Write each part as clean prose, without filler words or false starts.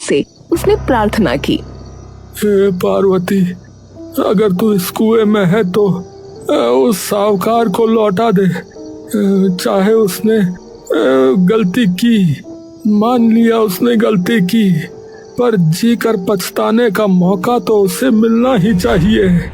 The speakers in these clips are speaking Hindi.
से उसने प्रार्थना की। हे पार्वती, अगर तू इस कुएं में है तो उस साहूकार को लौटा दे। चाहे उसने गलती की, मान लिया उसने गलती की, पर जी कर पछताने का मौका तो उसे मिलना ही चाहिए।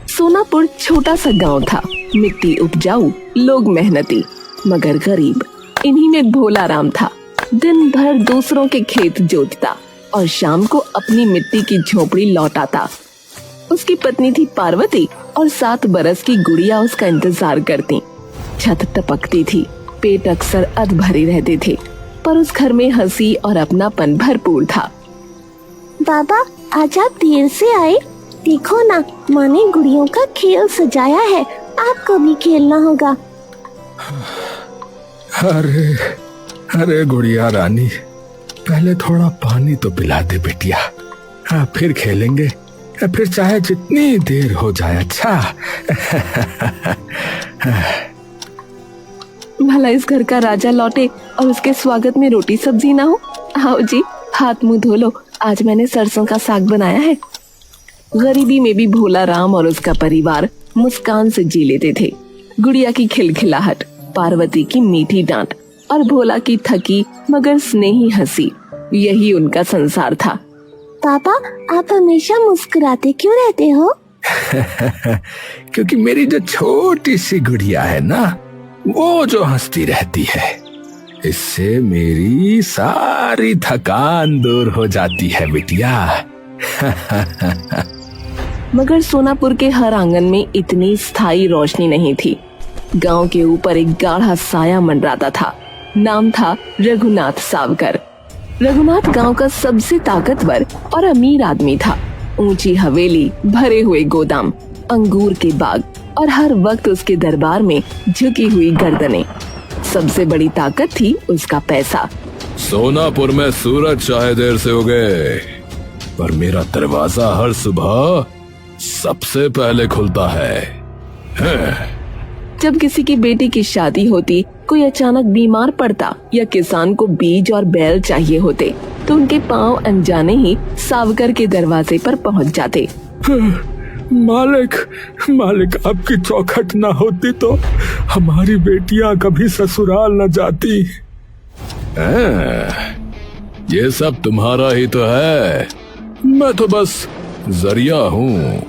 सोनापुर छोटा सा गांव था। मिट्टी उपजाऊ, लोग मेहनती, मगर गरीब। इन्हीं में भोला राम था। दिन भर दूसरों के खेत जोतता और शाम को अपनी मिट्टी की झोपड़ी लौटाता। उसकी पत्नी थी पार्वती और 7 बरस की गुड़िया उसका इंतजार करती। छत टपकती थी, पेट अक्सर अधभरे रहते थे, पर उस घर में हंसी और अपनापन भरपूर था। बाबा, आज आप देर से आए। देखो ना, माँ ने गुड़ियों का खेल सजाया है, आपको भी खेलना होगा। अरे गुड़िया रानी, पहले थोड़ा पानी तो पिला दे बिटिया, फिर खेलेंगे, फिर चाहे जितनी देर हो जाए। अच्छा? भला इस घर का राजा लौटे और उसके स्वागत में रोटी सब्जी ना हो। आओ जी, हाथ मुंह धो लो, आज मैंने सरसों का साग बनाया है। गरीबी में भी भोला राम और उसका परिवार मुस्कान से जी लेते थे। गुड़िया की खिलखिलाहट, पार्वती की मीठी डांट और भोला की थकी मगर स्नेही हंसी, यही उनका संसार था। पापा, आप हमेशा मुस्कुराते क्यों रहते हो? क्योंकि मेरी जो छोटी सी गुड़िया है ना, वो जो हंसती रहती है, इससे मेरी सारी थकान दूर हो जाती है बिटिया। मगर सोनापुर के हर आंगन में इतनी स्थायी रोशनी नहीं थी। गांव के ऊपर एक गाढ़ा साया मंडराता था। नाम था रघुनाथ सावकर। रघुनाथ गांव का सबसे ताकतवर और अमीर आदमी था। ऊंची हवेली, भरे हुए गोदाम, अंगूर के बाग और हर वक्त उसके दरबार में झुकी हुई गर्दनें। सबसे बड़ी ताकत थी उसका पैसा। सोनापुर में सूरज चाहे देर से हो गए, पर मेरा दरवाजा हर सुबह सबसे पहले खुलता है। जब किसी की बेटी की शादी होती, कोई अचानक बीमार पड़ता या किसान को बीज और बैल चाहिए होते, तो उनके पांव अनजाने ही सावकर के दरवाजे पर पहुंच जाते। मालिक, आपकी चौखट ना होती तो हमारी बेटियां कभी ससुराल न जाती। ये सब तुम्हारा ही तो है, मैं तो बस जरिया हूँ।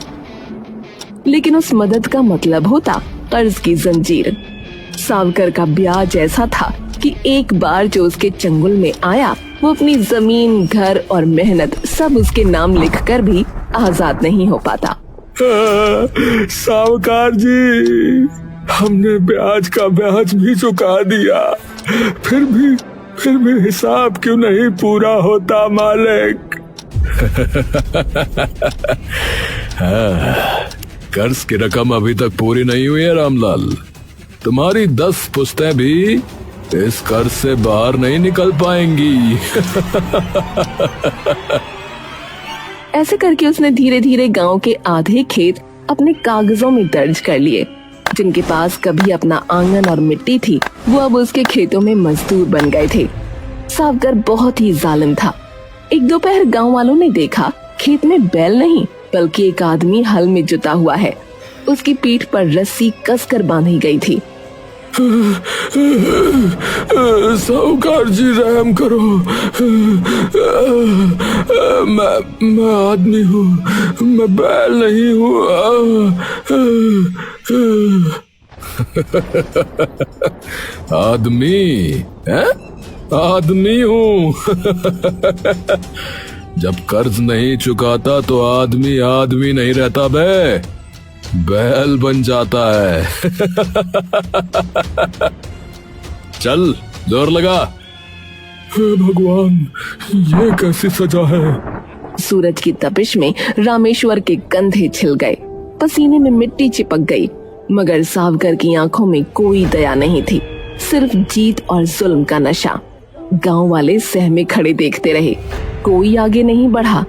लेकिन उस मदद का मतलब होता कर्ज की जंजीर। सावकर का ब्याज ऐसा था कि एक बार जो उसके चंगुल में आया, वो अपनी जमीन, घर और मेहनत सब उसके नाम लिखकर भी आजाद नहीं हो पाता। सावकार जी, हमने ब्याज का ब्याज भी चुका दिया, फिर भी हिसाब क्यों नहीं पूरा होता मालिक? कर्ज की रकम अभी तक पूरी नहीं हुई है रामलाल। तुम्हारी 10 पुश्तें भी इस कर्ज से बाहर नहीं निकल पाएंगी। ऐसे करके उसने धीरे धीरे गांव के आधे खेत अपने कागजों में दर्ज कर लिए। जिनके पास कभी अपना आंगन और मिट्टी थी, वो अब उसके खेतों में मजदूर बन गए थे। सावकर बहुत ही जालिम था। एक दोपहर गांव वालों ने देखा, खेत में बैल नहीं बल्कि एक आदमी हल में जुटा हुआ है। उसकी पीठ पर रस्सी कसकर बांधी गई थी। साहूकार जी, रहम करो, मैं आदमी हूँ, मैं बैल नहीं हूँ। आदमी है? आदमी हूँ। जब कर्ज नहीं चुकाता तो आदमी नहीं रहता बे, बैल बन जाता है। चल, जोर लगा। हे भगवान, ये कैसी सजा है? सूरज की तपिश में रामेश्वर के कंधे छिल गए, पसीने में मिट्टी चिपक गई, मगर सावकर की आंखों में कोई दया नहीं थी, सिर्फ जीत और जुल्म का नशा। गांव वाले सहमे खड़े देखते रहे, कोई आगे नहीं बढ़ा।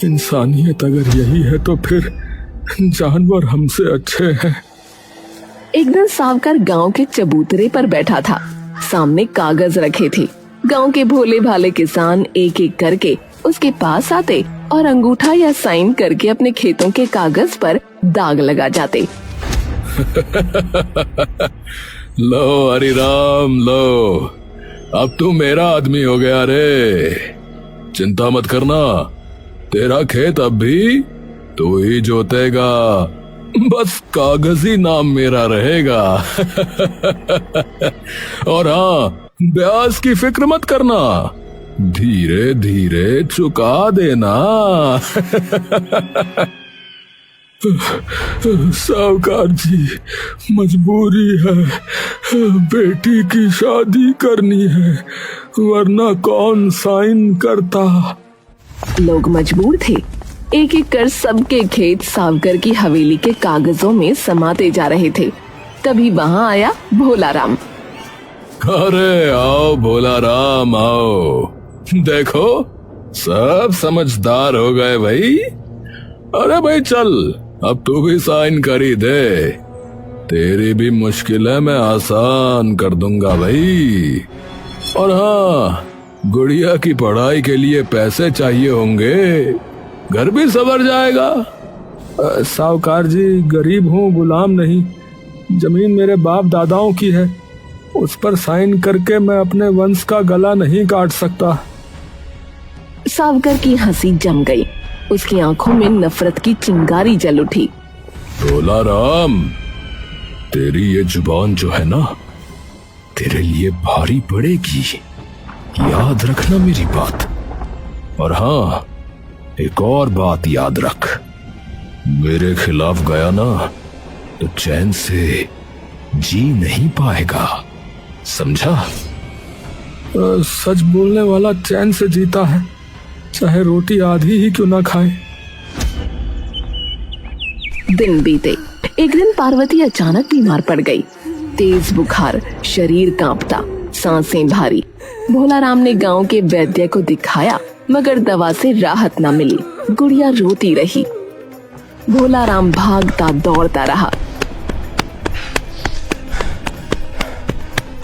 इंसानियत अगर यही है तो फिर जानवर हमसे अच्छे हैं। एक दिन सावकर गांव के चबूतरे पर बैठा था। सामने कागज रखे थे, गांव के भोले भाले किसान एक एक करके उसके पास आते और अंगूठा या साइन करके अपने खेतों के कागज पर दाग लगा जाते। लो हरिराम लो, अब तू मेरा आदमी हो गया रे। चिंता मत करना, तेरा खेत अब भी तू ही जोतेगा, बस कागजी नाम मेरा रहेगा। और हाँ, ब्याज की फिक्र मत करना, धीरे धीरे चुका देना। साहूकार जी, मजबूरी है, बेटी की शादी करनी है, वरना कौन साइन करता। लोग मजबूर थे, एक एक कर सबके खेत सावकर की हवेली के कागजों में समाते जा रहे थे। तभी वहाँ आया भोला राम। अरे आओ भोला राम आओ, देखो सब समझदार हो गए भाई। अरे भाई चल, अब तू भी साइन कर ही दे, तेरी भी मुश्किलें मैं आसान कर दूंगा भाई। और हाँ, गुड़िया की पढ़ाई के लिए पैसे चाहिए होंगे, घर भी संवर जाएगा। साहूकार जी, गरीब हूँ, गुलाम नहीं, जमीन मेरे बाप दादाओं की है, उस पर साइन करके मैं अपने वंश का गला नहीं काट सकता। सावकर की हंसी जम गई, उसकी आंखों में नफरत की चिंगारी जल उठी। भोला राम, तेरी ये जुबान जो है ना, तेरे लिए भारी पड़ेगी, याद रखना मेरी बात। और हाँ, एक और बात याद रख, मेरे खिलाफ गया ना तो चैन से जी नहीं पाएगा, समझा? सच बोलने वाला चैन से जीता है, चाहे रोटी आधी ही क्यों ना खाए। दिन बीते। एक दिन पार्वती अचानक बीमार पड़ गई। तेज बुखार, शरीर कांपता, सांसें भारी। भोला राम ने गांव के वैद्य को दिखाया, मगर दवा से राहत न मिली। गुड़िया रोती रही। भोला राम भागता दौड़ता रहा।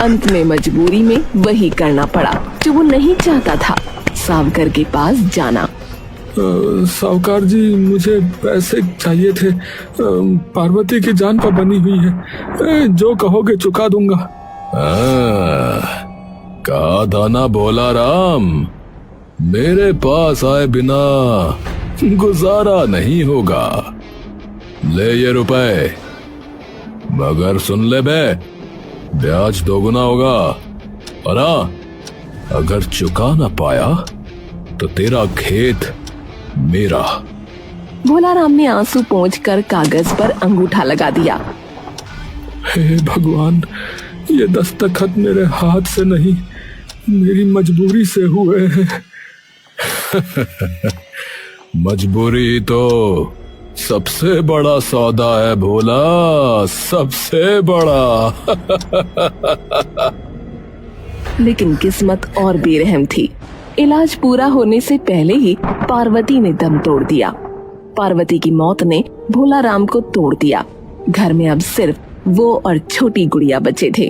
अंत में मजबूरी में वही करना पड़ा जो वो नहीं चाहता था, सावकर के पास जाना। साहूकार जी, मुझे पैसे चाहिए थे, पार्वती की जान पर बनी हुई है, जो कहोगे चुका दूंगा। कहा था ना भोला राम, मेरे पास आए बिना गुजारा नहीं होगा। ले ये रुपए, मगर सुन ले बे, ब्याज दोगुना होगा। और हाँ, अगर चुका ना पाया तो तेरा खेत मेरा। भोला राम ने आंसू पोंछकर कागज पर अंगूठा लगा दिया। हे भगवान, ये दस्तखत मेरे हाथ से नहीं, मेरी मजबूरी से हुए हैं। मजबूरी तो सबसे बड़ा सौदा है भोला, सबसे बड़ा। लेकिन किस्मत और बेरहम थी। इलाज पूरा होने से पहले ही पार्वती ने दम तोड़ दिया। पार्वती की मौत ने भोला राम को तोड़ दिया। घर में अब सिर्फ वो और छोटी गुड़िया बचे थे।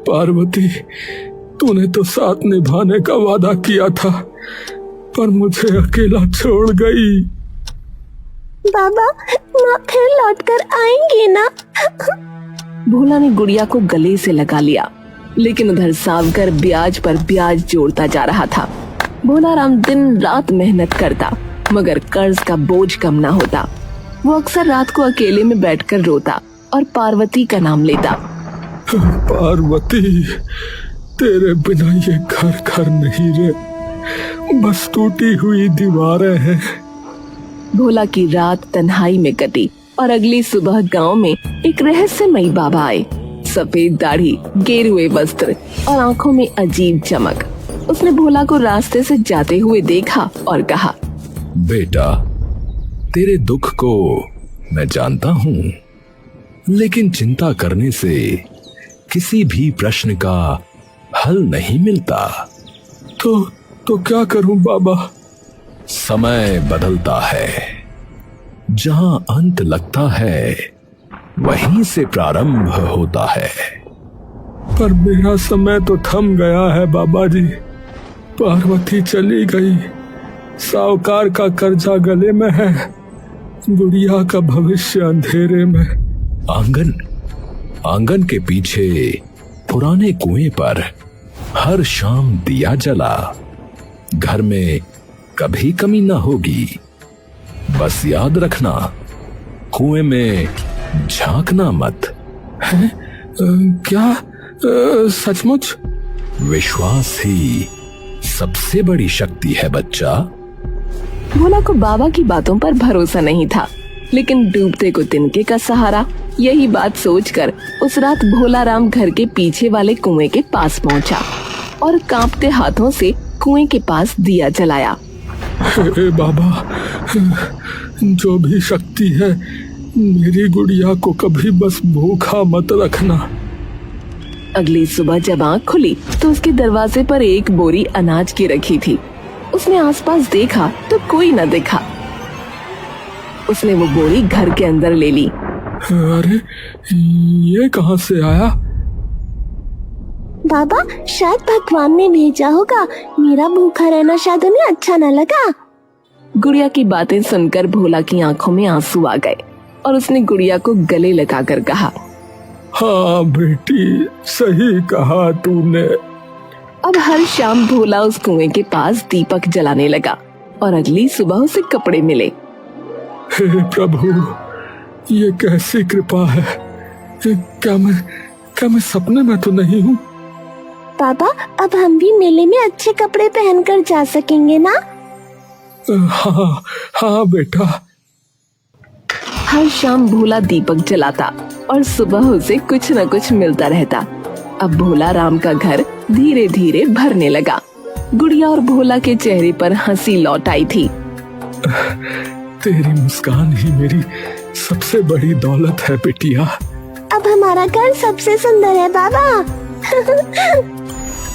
पार्वती, तूने तो साथ निभाने का वादा किया था, पर मुझे अकेला छोड़ गई। बाबा, माँ फिर लौटकर आएंगे ना? भोला ने गुड़िया को गले से लगा लिया, लेकिन उधर सावकर ब्याज पर ब्याज जोड़ता जा रहा था। भोला राम दिन रात मेहनत करता, मगर कर्ज का बोझ कम ना होता। वो अक्सर रात को अकेले में बैठकर रोता और पार्वती का नाम लेता। पार्वती, तेरे बिना ये घर नहीं रे, बस टूटी हुई दीवारें हैं। भोला की रात तन्हाई में कटी और अगली सुबह गांव में एक रहस्यमयी बाबा आए। सफेद दाढ़ी, गेरुए वस्त्र और आंखों में अजीब चमक। उसने भोला को रास्ते से जाते हुए देखा और कहा, बेटा, तेरे दुख को मैं जानता हूँ, लेकिन चिंता करने से किसी भी प्रश्न का हल नहीं मिलता। तो क्या करूं बाबा? समय बदलता है, जहां अंत लगता है वहीं से प्रारंभ होता है। पर मेरा समय तो थम गया है बाबा जी। पार्वती चली गई, साहूकार का कर्जा गले में है, गुड़िया का भविष्य अंधेरे में। आंगन के पीछे पुराने कुएं पर हर शाम दिया जला। घर में कभी कमी ना होगी, बस याद रखना कुएं में झांकना मत। है? क्या सचमुच? विश्वास ही सबसे बड़ी शक्ति है बच्चा। भोला को बाबा की बातों पर भरोसा नहीं था, लेकिन डूबते को तिनके का सहारा। यही बात सोचकर उस रात भोला राम घर के पीछे वाले कुएं के पास पहुंचा और कांपते हाथों से कुएं के पास दिया जलाया। हे बाबा, जो भी शक्ति है, मेरी गुड़िया को कभी बस भूखा मत रखना। अगली सुबह जब आँख खुली तो उसके दरवाजे पर एक बोरी अनाज की रखी थी। उसने आसपास देखा तो कोई न दिखा। उसने वो बोरी घर के अंदर ले ली। अरे, ये कहाँ से आया? बाबा, शायद भगवान ने भेजा होगा। मेरा भूखा रहना शायद उन्हें अच्छा न लगा। गुड़िया की बातें सुनकर भोला की आंखों में आंसू आ गए और उसने गुड़िया को गले लगाकर कहा, हाँ बेटी, सही कहा तूने। अब हर शाम भोला उस कुएं के पास दीपक जलाने लगा और अगली सुबह उसे कपड़े मिले। हे प्रभु, ये कैसी कृपा है। क्या मैं सपने में तो नहीं हूँ? पापा, अब हम भी मेले में अच्छे कपड़े पहनकर जा सकेंगे ना? हाँ बेटा। हर शाम भोला दीपक जलाता और सुबह उसे कुछ न कुछ मिलता रहता। अब भोला राम का घर धीरे धीरे भरने लगा। गुड़िया और भोला के चेहरे पर हंसी लौट आई थी। तेरी मुस्कान ही मेरी सबसे बड़ी दौलत है बिटिया। अब हमारा घर सबसे सुंदर है बाबा।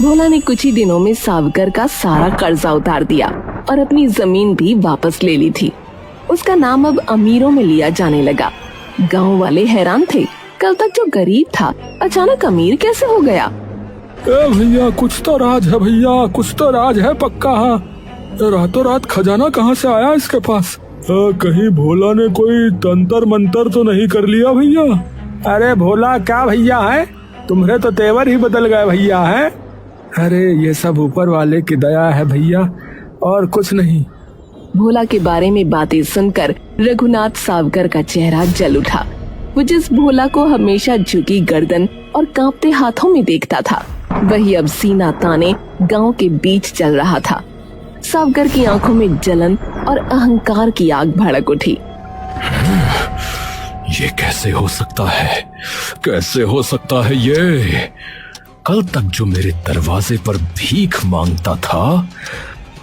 भोला ने कुछ ही दिनों में सावकर का सारा कर्जा उतार दिया और अपनी जमीन भी वापस ले ली थी। उसका नाम अब अमीरों में लिया जाने लगा। गांव वाले हैरान थे, कल तक जो गरीब था अचानक अमीर कैसे हो गया। भैया, कुछ तो राज है भैया, कुछ तो राज है पक्का। रातों रात खजाना कहाँ से आया इसके पास? कहीं भोला ने कोई तंत्र मंत्र तो नहीं कर लिया भैया? अरे भोला क्या भैया है, तुम्हारे तो तेवर ही बदल गए भैया है। अरे ये सब ऊपर वाले की दया है भैया, और कुछ नहीं। भोला के बारे में बातें सुनकर रघुनाथ सावकर का चेहरा जल उठा। वो जिस भोला को हमेशा झुकी गर्दन और कांपते हाथों में देखता था, वही अब सीना ताने गांव के बीच चल रहा था। सावकर की आंखों में जलन और अहंकार की आग भड़क उठी। ये कैसे हो सकता है? कैसे हो सकता है ये? कल तक जो मेरे दरवाजे पर भीख मांगता था,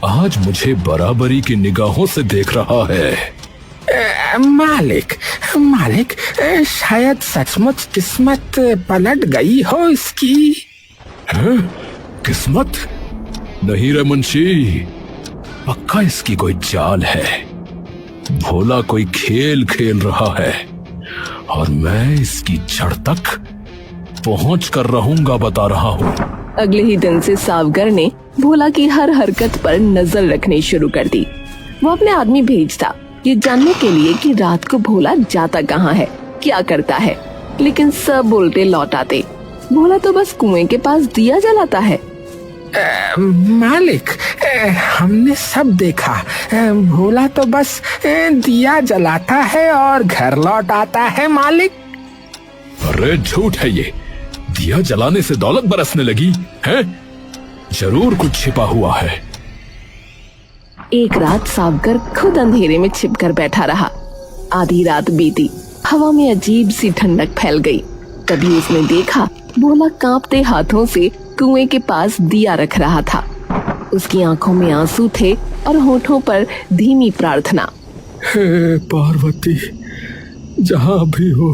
आज मुझे बराबरी की निगाहों से देख रहा है। मालिक, शायद सचमुच किस्मत पलट गई हो इसकी। है? किस्मत? नहीं रे मुंशी, पक्का इसकी कोई चाल है। भोला कोई खेल खेल रहा है और मैं इसकी जड़ तक पहुंच कर रहूंगा, बता रहा हूँ। अगले ही दिन से सावकर ने भोला की हर हरकत पर नजर रखनी शुरू कर दी। वो अपने आदमी भेजता ये जानने के लिए कि रात को भोला जाता कहाँ है, क्या करता है, लेकिन सब उल्टे लौट आते। भोला तो बस कुएं के पास दिया जलाता है। मालिक, हमने सब देखा। भोला तो बस दिया जलाता है और घर लौट आता है मालिक। अरे झूठ है ये। दिया जलाने से दौलत बरसने लगी है? जरूर कुछ छिपा हुआ है। एक रात सावकर खुद अंधेरे में छिपकर बैठा रहा। आधी रात बीती, हवा में अजीब सी ठंडक फैल गई। तभी उसने देखा भोला कांपते हाथों से कुएं के पास दिया रख रहा था। उसकी आंखों में आंसू थे और होठों पर धीमी प्रार्थना। हे पार्वती, जहाँ भी हो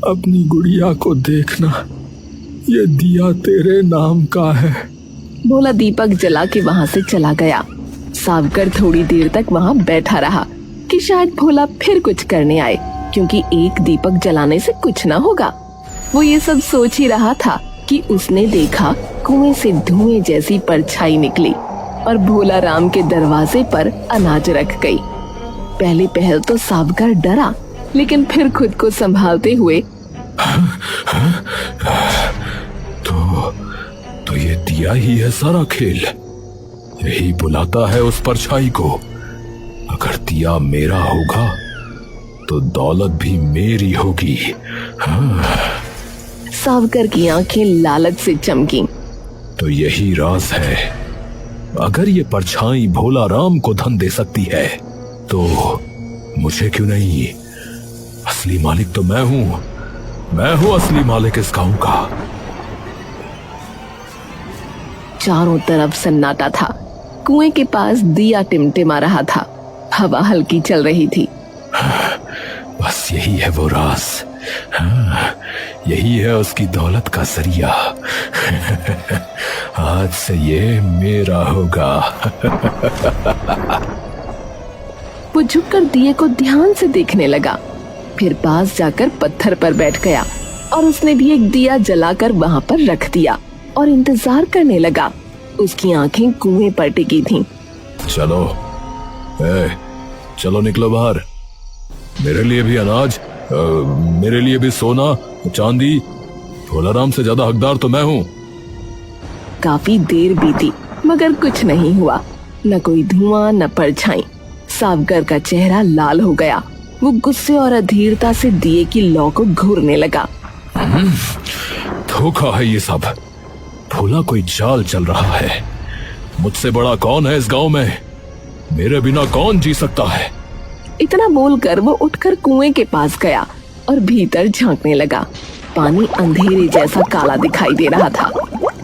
अपनी गुड़िया को देखना, ये दिया तेरे नाम का है। भोला दीपक जला के वहाँ से चला गया। सावकर थोड़ी देर तक वहाँ बैठा रहा कि शायद भोला फिर कुछ करने आए, क्योंकि एक दीपक जलाने से कुछ न होगा। वो ये सब सोच ही रहा था कि उसने देखा कुएं से धुएं जैसी परछाई निकली और भोला राम के दरवाजे पर अनाज रख गई। पहली पहल तो सावकार डरा, लेकिन फिर खुद को संभालते हुए तो ये दिया ही है सारा खेल, यही बुलाता है उस परछाई को। अगर दिया मेरा होगा तो दौलत भी मेरी होगी। सावकर की आंखें लालच से चमकी। तो यही राज है, अगर ये परछाई भोला राम को धन दे सकती है तो मुझे क्यों नहीं? असली मालिक तो मैं हूं असली मालिक इस गांव का। चारों तरफ सन्नाटा था। कुएं के पास दिया टिमटिमा रहा था, हवा हल्की चल रही थी। बस यही है वो राज, यही है उसकी दौलत का जरिया। आज से ये मेरा होगा। वो झुककर दिए को ध्यान से देखने लगा, फिर पास जाकर पत्थर पर बैठ गया और उसने भी एक दिया जलाकर वहां पर रख दिया और इंतजार करने लगा। उसकी आंखें कुएं पर टिकी थीं। चलो निकलो बाहर। मेरे लिए भी अनाज, मेरे लिए भी सोना चांदी। भोला राम से ज्यादा हकदार तो मैं हूँ। काफी देर बीती मगर कुछ नहीं हुआ, न कोई धुआं न परछाई। सावकर का चेहरा लाल हो गया। वो गुस्से और अधीरता से दिए की लौ को घूरने लगा। धोखा है ये सब। भोला कोई जाल चल रहा है। मुझसे बड़ा कौन है इस गांव में? मेरे बिना कौन जी सकता है? इतना बोलकर वो उठकर कुएं के पास गया और भीतर झांकने लगा। पानी अंधेरे जैसा काला दिखाई दे रहा था।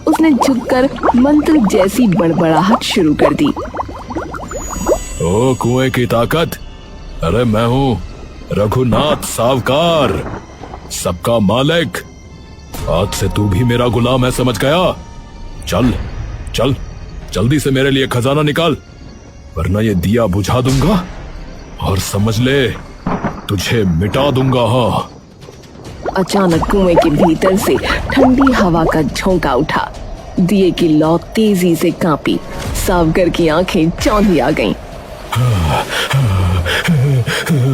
उसने झुककर मंत्र जैसी बड़बड़ाहट शुरू कर दी। ओ कुएं की ताकत, अरे मैं हूँ रघुनाथ सावकार, सबका मालिक। आज से तू भी मेरा गुलाम है, समझ गया? चल चल जल्दी से मेरे लिए खजाना निकाल, वरना ये दिया बुझा दूंगा और समझ ले तुझे मिटा दूंगा। हाँ। अचानक कुएं के भीतर से ठंडी हवा का झोंका उठा। दिए की लौ तेजी से कांपी। सावकर की आंखें चौंधी आ गईं।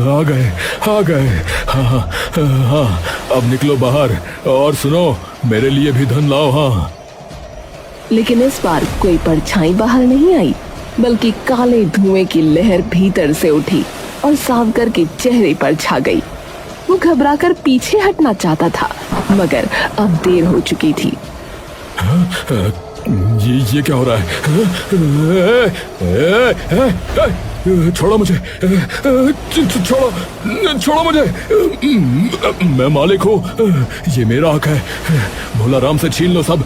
आ गए। हाँ, अब निकलो बाहर और सुनो, मेरे लिए भी धन लाओ। हाँ। लेकिन इस बार कोई परछाई बाहर नहीं आई, बल्कि काले धुएं की लहर भीतर से उठी और सावकर के चेहरे पर छा गई। वो घबराकर पीछे हटना चाहता था, मगर अब देर हो चुकी थी। ये क्या हो रहा है? छोड़ो मुझे, छोड़ो मुझे। मैं मालिक हूँ, ये मेरा हक है। भोला राम से छीन लो सब।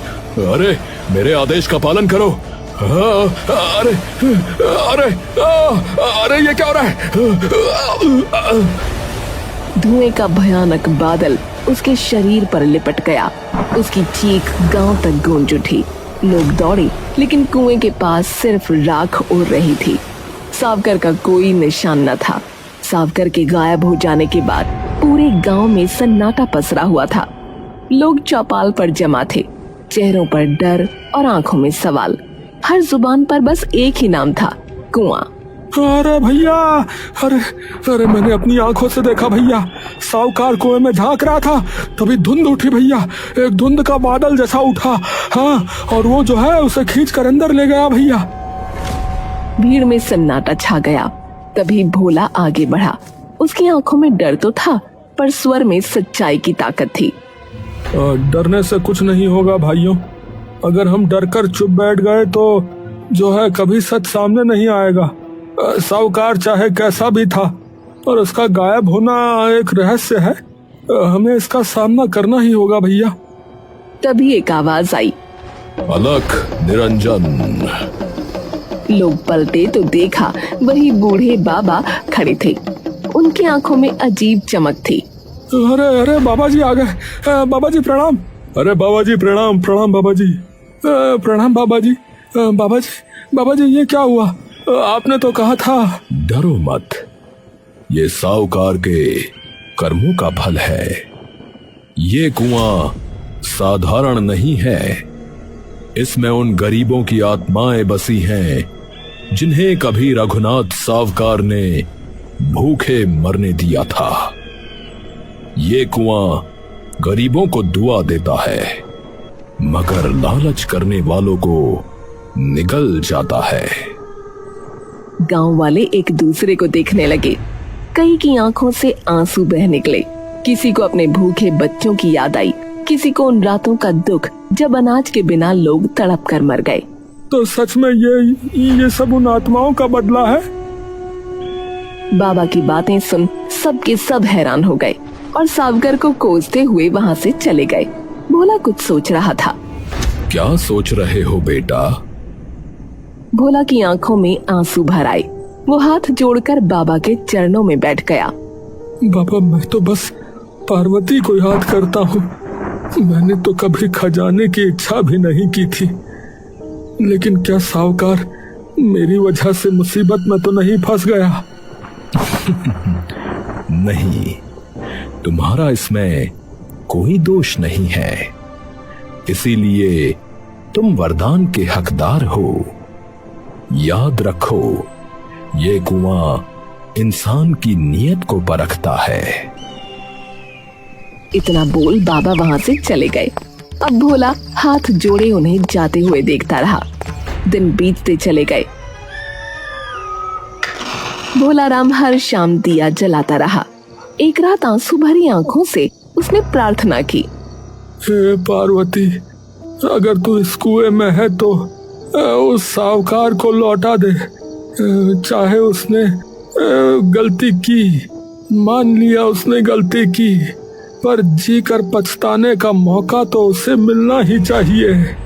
अरे मेरे आदेश का पालन करो। अरे अरे अरे ये क्या हो रहा है? धुएं का भयानक बादल उसके शरीर पर लिपट गया। उसकी चीख गांव तक गूंज उठी। लोग दौड़े, लेकिन कुएं के पास सिर्फ राख उड़ रही थी। सावकर का कोई निशान न था। सावकर के गायब हो जाने के बाद पूरे गांव में सन्नाटा पसरा हुआ था। लोग चौपाल पर जमा थे, चेहरों पर डर और आंखों में सवाल। हर जुबान पर बस एक ही नाम था, कुआं। अरे भैया, अरे मैंने अपनी आंखों से देखा भैया। सावकार कुएं में झांक रहा था, तभी धुंध उठी भैया। एक धुंध का बादल जैसा उठा। हाँ, और वो जो है उसे खींच कर अंदर ले गया भैया। भीड़ में सन्नाटा छा गया। तभी भोला आगे बढ़ा। उसकी आंखों में डर तो था, पर स्वर में सच्चाई की ताकत थी। डरने से कुछ नहीं होगा भाइयों। अगर हम डर कर चुप बैठ गए तो जो है कभी सच सामने नहीं आएगा। सावकार चाहे कैसा भी था, और उसका गायब होना एक रहस्य है। हमें इसका सामना करना ही होगा भैया। तभी एक आवाज आई, अलख निरंजन। लोग पलटे तो देखा वही बूढ़े बाबा खड़े थे। उनकी आंखों में अजीब चमक थी। अरे बाबा जी आ गए। बाबा जी प्रणाम। अरे बाबा जी प्रणाम बाबा जी। प्रणाम बाबा जी। बाबा जी ये क्या हुआ? आपने तो कहा था। डरो मत, ये सावकार के कर्मों का फल है। ये कुआं साधारण नहीं है, इसमें उन गरीबों की आत्माएं बसी हैं जिन्हें कभी रघुनाथ सावकार ने भूखे मरने दिया था। ये कुआं गरीबों को दुआ देता है, मगर लालच करने वालों को निगल जाता है। गांव वाले एक दूसरे को देखने लगे। कई की आंखों से आंसू बह निकले। किसी को अपने भूखे बच्चों की याद आई, किसी को उन रातों का दुख जब अनाज के बिना लोग तड़प कर मर गए। तो सच में ये सब उन आत्माओं का बदला है? बाबा की बातें सुन सबके सब हैरान हो गए और सावकर को कोसते हुए वहाँ से चले गए। भोला कुछ सोच रहा था। क्या सोच रहे हो बेटा? भोला की आंखों में आंसू भर आए। वो हाथ जोड़कर बाबा के चरणों में बैठ गया। बाबा, मैं तो बस पार्वती को याद करता हूँ। मैंने तो कभी खजाने की इच्छा भी नहीं की थी। लेकिन क्या सावकार मेरी वजह से मुसीबत में तो नहीं फंस गया? नहीं, तुम्हारा इसमें कोई दोष नहीं है। इसीलिए तुम वरदान के हकदार हो। याद रखो, ये कुआं इंसान की नीयत को परखता है। इतना बोल बाबा वहाँ से चले गए। अब भोला हाथ जोड़े उन्हें जाते हुए देखता रहा। दिन बीतते चले गए। भोला राम हर शाम दिया जलाता रहा। एक रात आंसू भरी आंखों से उसने प्रार्थना की, हे पार्वती, अगर तू इस कुएं में है तो उस सावकार को लौटा दे। चाहे उसने गलती की, मान लिया उसने गलती की, पर जी कर पछताने का मौका तो उसे मिलना ही चाहिए।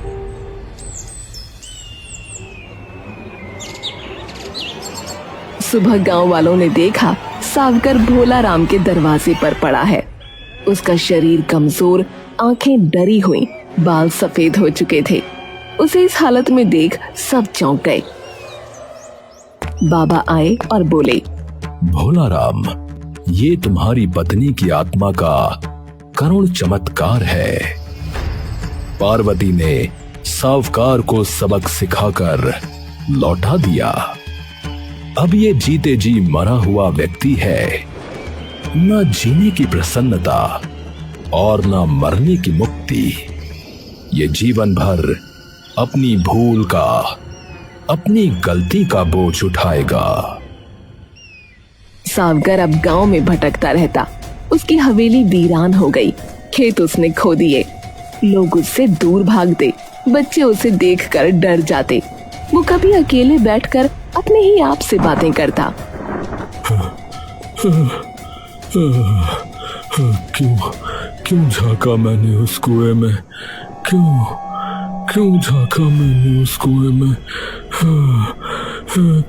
सुबह गांव वालों ने देखा सावकर भोला राम के दरवाजे पर पड़ा है। उसका शरीर कमजोर, आंखें डरी हुई, बाल सफेद हो चुके थे। उसे इस हालत में देख सब चौंक गए। बाबा आए और बोले, भोला राम, ये तुम्हारी पत्नी की आत्मा का करुण चमत्कार है। पार्वती ने सावकार को सबक सिखाकर लौटा दिया। अब ये जीते जी मरा हुआ व्यक्ति है। न जीने की प्रसन्नता और न मरने की मुक्ति। ये जीवन भर अपनी भूल का, अपनी गलती का बोझ उठाएगा। सावकर अब गांव में भटकता रहता। उसकी हवेली वीरान हो गई। खेत उसने खो दिए। लोग उससे दूर भागते। बच्चे उसे देखकर डर जाते। वो कभी अकेले बैठकर अपने ही आप से बातें करता। क्यों झांका मैंने उस कुएं में? क्यों झांका मैंने उस कुएं में?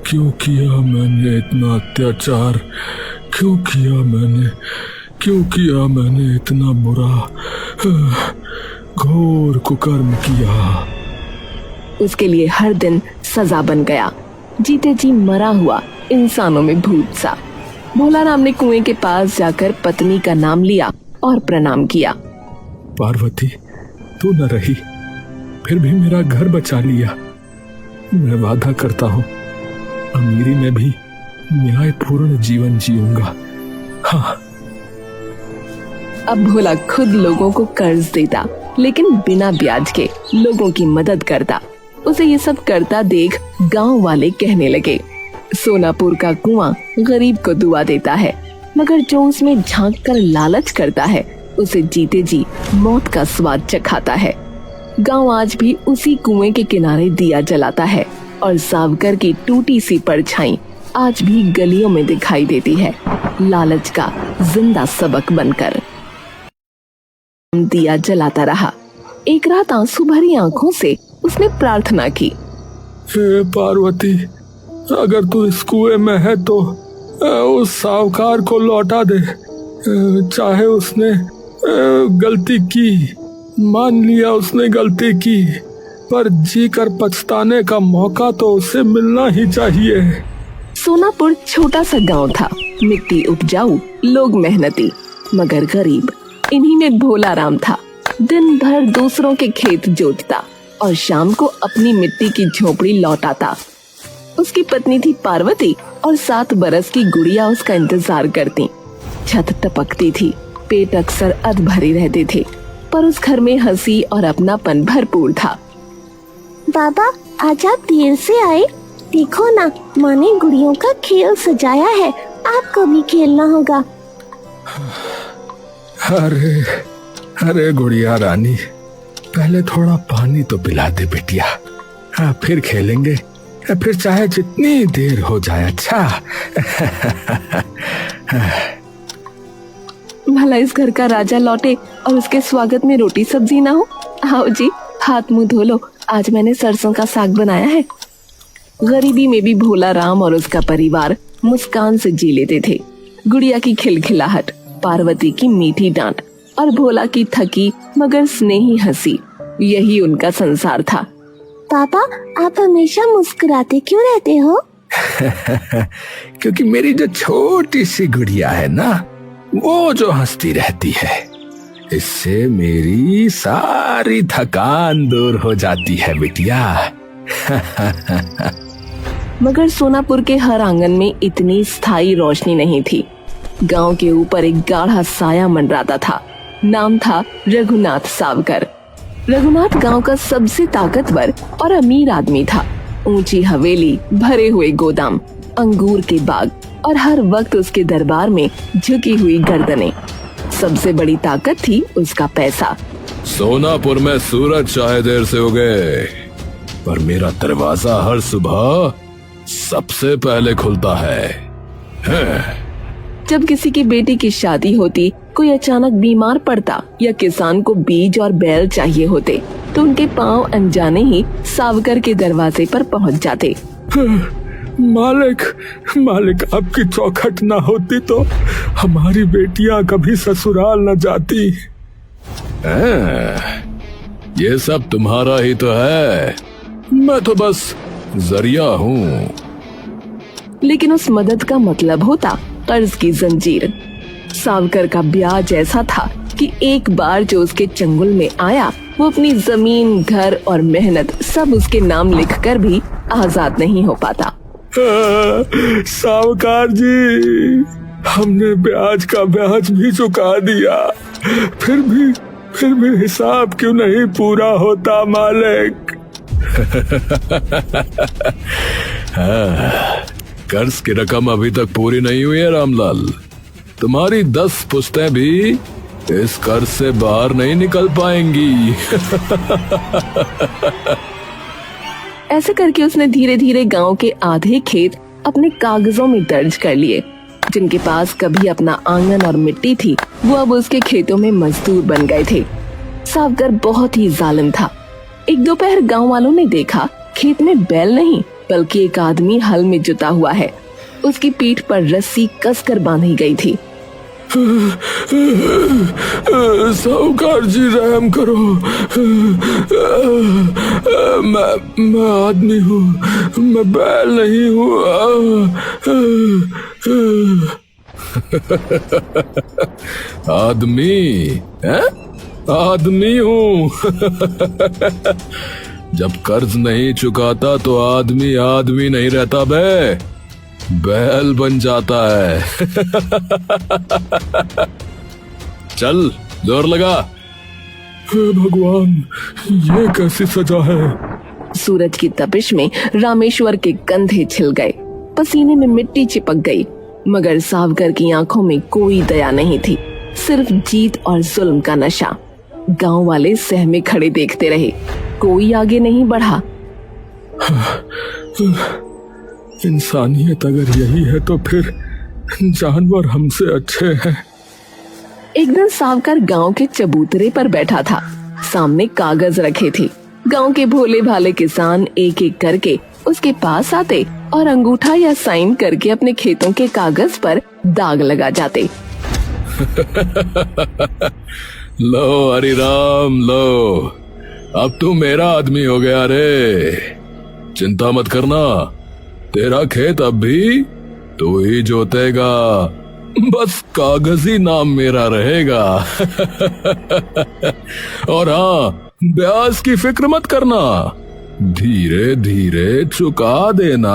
क्यों किया मैंने इतना अत्याचार? क्यों किया मैंने इतना बुरा, घोर कुकर्म किया? उसके लिए हर दिन सजा बन गया। जीते जी मरा हुआ इंसानों में भूत सा। भोला राम ने कुएं के पास जाकर पत्नी का नाम लिया और प्रणाम किया। पार्वती, तू न रही, फिर भी मेरा घर बचा लिया। मैं वादा करता हूँ, अमीरी में भी न्यायपूर्ण जीवन जीऊंगा। हाँ। अब भोला खुद लोगों को कर्ज देता, लेकिन बिना ब्याज के लोगों की मदद करता। उसे ये सब करता देख गांव वाले कहने लगे, सोनापुर का कुआं गरीब को दुआ देता है, मगर जो उसमें झांक कर लालच करता है उसे जीते जी मौत का स्वाद चखाता है। गांव आज भी उसी कुएं के किनारे दिया जलाता है और सावकर की टूटी सी परछाई आज भी गलियों में दिखाई देती है, लालच का जिंदा सबक बनकर। दिया जलाता रहा। एक रात आंसू भरी आंखों से उसने प्रार्थना की, हे पार्वती, अगर तू इस कुएं में है तो उस सावकार को लौटा दे। चाहे उसने गलती की, मान लिया उसने गलती की, पर जी कर पछताने का मौका तो उसे मिलना ही चाहिए। सोनापुर छोटा सा गांव था। मिट्टी उपजाऊ, लोग मेहनती, मगर गरीब। इन्हीं में भोला राम था। दिन भर दूसरों के खेत जोतता और शाम को अपनी मिट्टी की झोपड़ी लौट आता। उसकी पत्नी थी पार्वती और 7 बरस की गुड़िया उसका इंतजार करती। छत टपकती थी, पेट अक्सर अध भरे रहते थे, पर उस घर में हंसी और अपनापन भरपूर था। बाबा आज आप देर से आए, देखो ना माँ ने गुड़ियों का खेल सजाया है, आपको भी खेलना होगा। अरे अरे गुड़िया रानी, पहले थोड़ा पानी तो पिला दे बेटिया, फिर खेलेंगे, फिर चाहे जितनी देर हो जाए। अच्छा भला इस घर का राजा लौटे और उसके स्वागत में रोटी सब्जी ना हो। आओ जी, हाथ मुंह धो लो, आज मैंने सरसों का साग बनाया है। गरीबी में भी भोला राम और उसका परिवार मुस्कान से जी लेते थे। गुड़िया की खिलखिलाहट, पार्वती की मीठी डांट और भोला की थकी मगर स्नेही हंसी, यही उनका संसार था। पापा आप हमेशा मुस्कुराते क्यों रहते हो? क्योंकि मेरी जो छोटी सी गुड़िया है ना, वो जो हंसती रहती है, इससे मेरी सारी थकान दूर हो जाती है बिटिया। मगर सोनापुर के हर आंगन में इतनी स्थायी रोशनी नहीं थी। गांव के ऊपर एक गाढ़ा साया मंडराता था। नाम था रघुनाथ सावकर। रघुनाथ गांव का सबसे ताकतवर और अमीर आदमी था। ऊंची हवेली, भरे हुए गोदाम, अंगूर के बाग और हर वक्त उसके दरबार में झुकी हुई गर्दनें। सबसे बड़ी ताकत थी उसका पैसा। सोनापुर में सूरज चाहे देर से हो गए, पर मेरा दरवाजा हर सुबह सबसे पहले खुलता है। जब किसी की बेटी की शादी होती, कोई अचानक बीमार पड़ता या किसान को बीज और बैल चाहिए होते, तो उनके पांव अनजाने ही सावकर के दरवाजे पर पहुंच जाते। मालिक मालिक, आपकी चौखट ना होती तो हमारी बेटियां कभी ससुराल न जाती। ये सब तुम्हारा ही तो है, मैं तो बस जरिया हूँ। लेकिन उस मदद का मतलब होता कर्ज की जंजीर। सावकर का ब्याज ऐसा था कि एक बार जो उसके चंगुल में आया, वो अपनी जमीन, घर और मेहनत सब उसके नाम लिखकर भी आजाद नहीं हो पाता। सावकार जी, हमने ब्याज का ब्याज भी चुका दिया, फिर भी हिसाब क्यों नहीं पूरा होता मालिक? कर्ज की रकम अभी तक पूरी नहीं हुई है रामलाल। तुम्हारी 10 पुश्तें भी इस कर्ज से बाहर नहीं निकल पाएंगी। ऐसे करके उसने धीरे धीरे गांव के आधे खेत अपने कागजों में दर्ज कर लिए। जिनके पास कभी अपना आंगन और मिट्टी थी, वो अब उसके खेतों में मजदूर बन गए थे। सावकर बहुत ही जालिम था। एक दोपहर गांव वालों ने देखा, खेत में बैल नहीं बल्कि एक आदमी हल में जुटा हुआ है। उसकी पीठ पर रस्सी कसकर बांधी गई थी। साहूकार जी रहम करो, मैं आदमी हूँ, मैं बैल नहीं हूँ। आदमी है? आदमी हूँ। जब कर्ज नहीं चुकाता तो आदमी आदमी नहीं रहता बे, बैल बन जाता है। चल जोर लगा। हे भगवान, ये कैसी सजा है? सूरज की तपिश में रामेश्वर के कंधे छिल गए, पसीने में मिट्टी चिपक गई, मगर सावकर की आंखों में कोई दया नहीं थी, सिर्फ जीत और जुल्म का नशा। गांव वाले सहमे खड़े देखते रहे, कोई आगे नहीं बढ़ा। इंसानियत अगर यही है तो फिर जानवर हमसे अच्छे हैं। एक दिन सावकर गांव के चबूतरे पर बैठा था। सामने कागज रखे थे। गांव के भोले भाले किसान एक एक करके उसके पास आते और अंगूठा या साइन करके अपने खेतों के कागज पर दाग लगा जाते। लो हरि राम, लो अब तू मेरा आदमी हो गया रे। चिंता मत करना, तेरा खेत अब भी तू ही जोतेगा, बस कागजी नाम मेरा रहेगा। और हाँ, ब्याज की फिक्र मत करना, धीरे धीरे चुका देना।